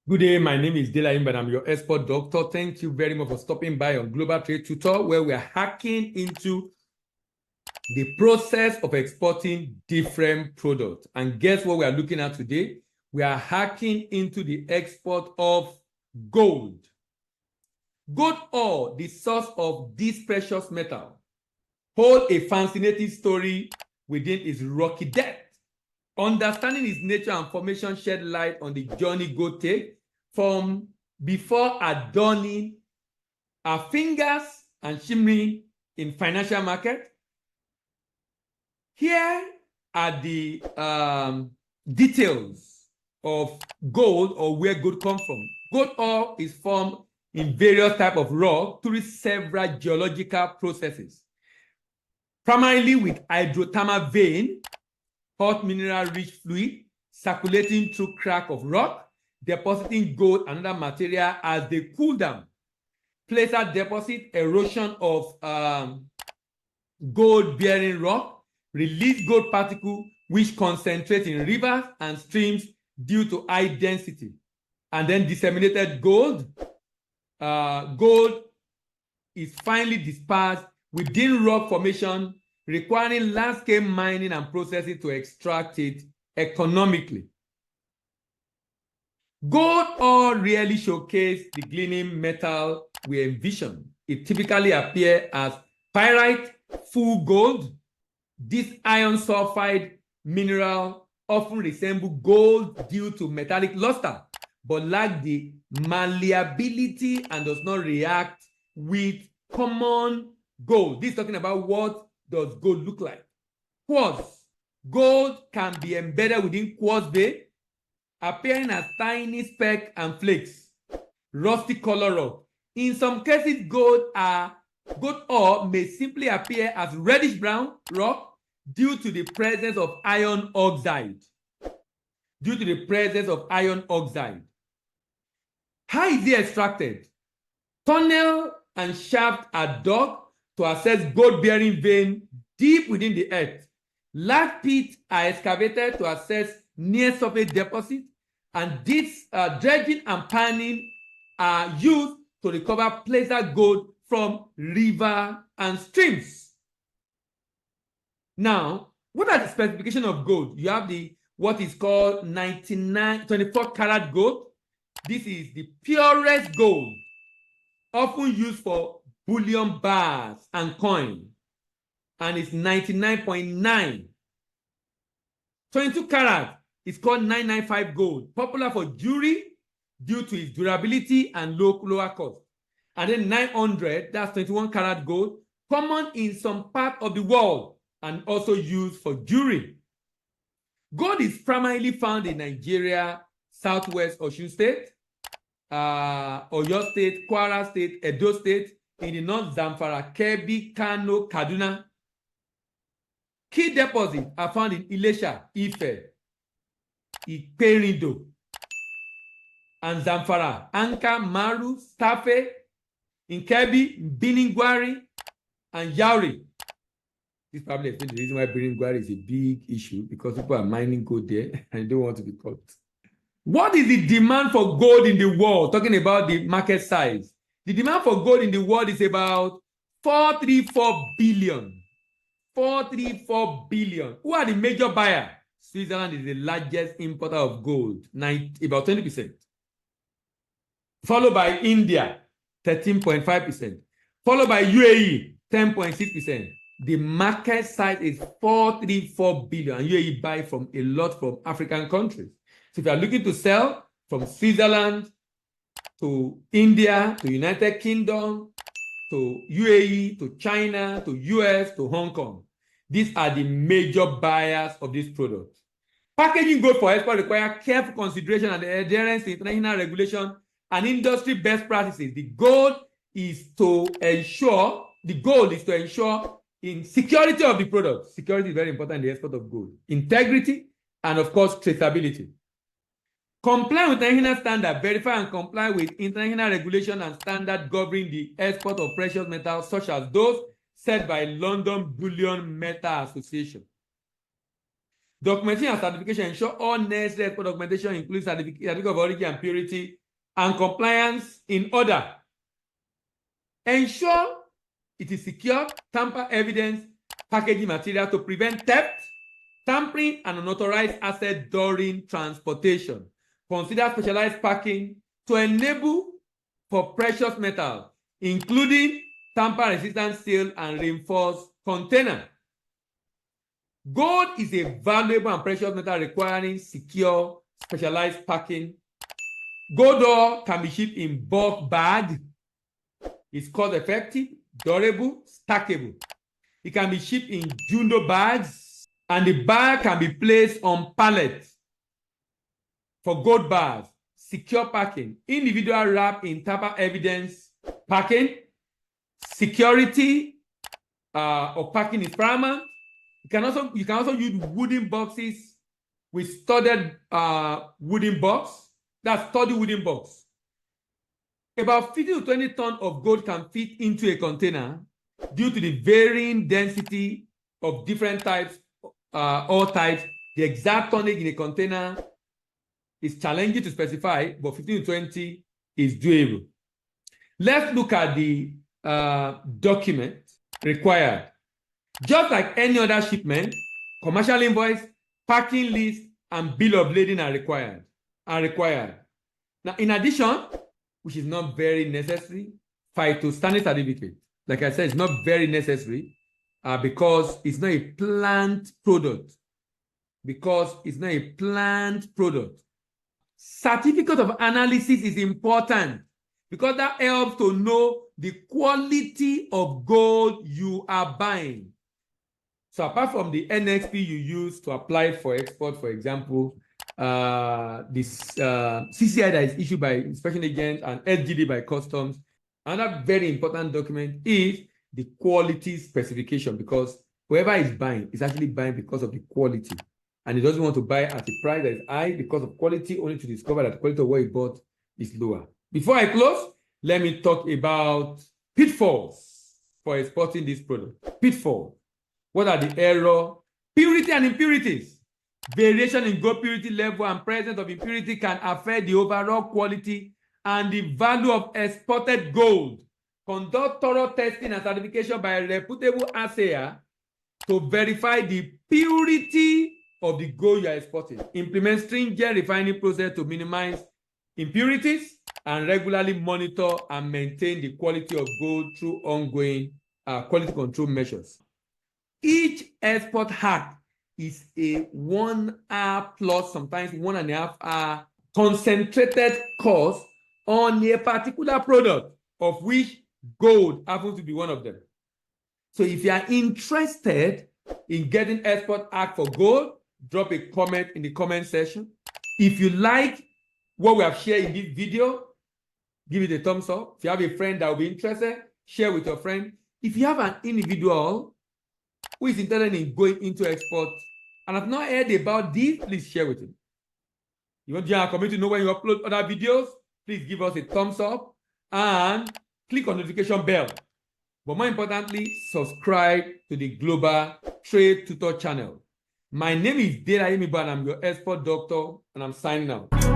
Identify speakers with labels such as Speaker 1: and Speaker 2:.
Speaker 1: Good day, my name is Dela and I'm your export doctor. Thank you very much for stopping by on Global Trade Tutor, where we are hacking into the process of exporting different products. And guess what we are looking at today? We are hacking into the export of gold. Gold ore, the source of this precious metal, hold a fascinating story within its rocky depth. Understanding its nature and formation shed light on the journey gold take from before adorning our fingers and shimmering in financial market. Here are the details of gold, or where gold comes from. Gold ore is formed in various types of rock through several geological processes, primarily with hydrothermal vein, hot mineral-rich fluid circulating through crack of rock, depositing gold and other material as they cool down. Placer deposit, erosion of gold-bearing rock, release gold particles which concentrate in rivers and streams due to high density. And then disseminated gold. Gold is finally dispersed within rock formation, requiring large-scale mining and processing to extract it economically. Gold ore rarely showcases the gleaming metal we envision. It typically appears as pyrite, full gold. This iron sulfide mineral often resembles gold due to metallic luster, but lacks the malleability and does not react with common gold. This is talking about what does gold look like. Quartz. Gold can be embedded within quartz vein, appearing as tiny specks and flakes. Rusty color rock. In some cases, gold ore may simply appear as reddish brown rock due to the presence of iron oxide. How is it extracted? Tunnel and shaft are dug to access gold-bearing vein deep within the earth. Large pits are excavated to access near-surface deposits, and this dredging and panning are used to recover placer gold from rivers and streams. Now, what are the specifications of gold? You have what is called 24 karat gold. This is the purest gold, often used for bullion bars and coin, and it's 99.9. 22 karat is called 995 gold, popular for jewelry due to its durability and lower cost. And then 900, that's 21 karat gold, common in some part of the world and also used for jewelry. Gold is primarily found in Nigeria, Southwest Osun State, Oyo State, Kwara State, Edo State, in the North Zamfara, Kebbi, Kano, Kaduna. Key deposits are found in Ilesha, Ife, Iperindo, and Zamfara, Anka, Maru, Stafe, in Kebbi, Biningwari, and Yauri. This probably explains the reason why Biningwari is a big issue, because people are mining gold there and don't want to be caught. What is the demand for gold in the world? Talking about the market size. The demand for gold in the world is about 434 billion. 434 billion. Who are the major buyers? Switzerland is the largest importer of gold, about 20%. Followed by India, 13.5%. Followed by UAE, 10.6%. The market size is 434 billion. And UAE buy from a lot from African countries. So if you are looking to sell from Switzerland to India, to United Kingdom, to UAE, to China, to US, to Hong Kong, these are the major buyers of this product. Packaging gold for export requires careful consideration and adherence to international regulation and industry best practices. The goal is to ensure in security of the product. Security is very important in the export of gold. Integrity and, of course, traceability. Comply with international standards. Verify and comply with international regulation and standards governing the export of precious metals, such as those set by London Bullion Metal Association. Documentation and certification ensure all necessary export documentation, including certificate of origin and purity, and compliance in order. Ensure it is secure, tamper evidence, packaging material to prevent theft, tampering, and unauthorized asset during transportation. Consider specialized packing to enable for precious metals, including tamper-resistant seal and reinforced container. Gold is a valuable and precious metal requiring secure, specialized packing. Gold ore can be shipped in bulk bag. It's cost-effective, durable, stackable. It can be shipped in jumbo bags, and the bag can be placed on pallets. For gold bars, secure packing, individual wrap in tamper evidence packing, security of packing is paramount. You can also use wooden boxes with studded wooden box. That's studded wooden box. About 15 to 20 tons of gold can fit into a container due to the varying density of different types, all types. The exact tonnage in a container is challenging to specify, but 15 to 20 is doable. Let's look at the document required. Just like any other shipment, commercial invoice, packing list, and bill of lading are required. Now, in addition, which is not very necessary, phytosanitary certificate. Like I said, it's not very necessary because it's not a plant product. Certificate of analysis is important because that helps to know the quality of gold you are buying. So apart from the NXP you use to apply for export, for example, this CCI that is issued by inspection agents and SGD by customs, another very important document is the quality specification, because whoever is buying is actually buying because of the quality. And he doesn't want to buy at a price that is high because of quality, only to discover that the quality of what he bought is lower. Before I close, let me talk about pitfalls for exporting this product. Pitfall. What are the errors? Purity and impurities. Variation in gold purity level and presence of impurity can affect the overall quality and the value of exported gold. Conduct thorough testing and certification by a reputable assayer to verify the purity of the gold you are exporting. Implement stringent refining process to minimize impurities and regularly monitor and maintain the quality of gold through ongoing quality control measures. Each export hack is a 1 hour plus, sometimes 1.5 hour concentrated course on a particular product, of which gold happens to be one of them. So if you are interested in getting export hack for gold, drop a comment in the comment section. If you like what we have shared in this video, give it a thumbs up. If you have a friend that will be interested, share with your friend. If you have an individual who is interested in going into export and have not heard about this, please share with him. You want to join our community to know when you upload other videos, please give us a thumbs up and click on the notification bell. But more importantly, subscribe to the Global Trade Tutor channel. My name is Dela Emibo, and I'm your export doctor, and I'm signing out.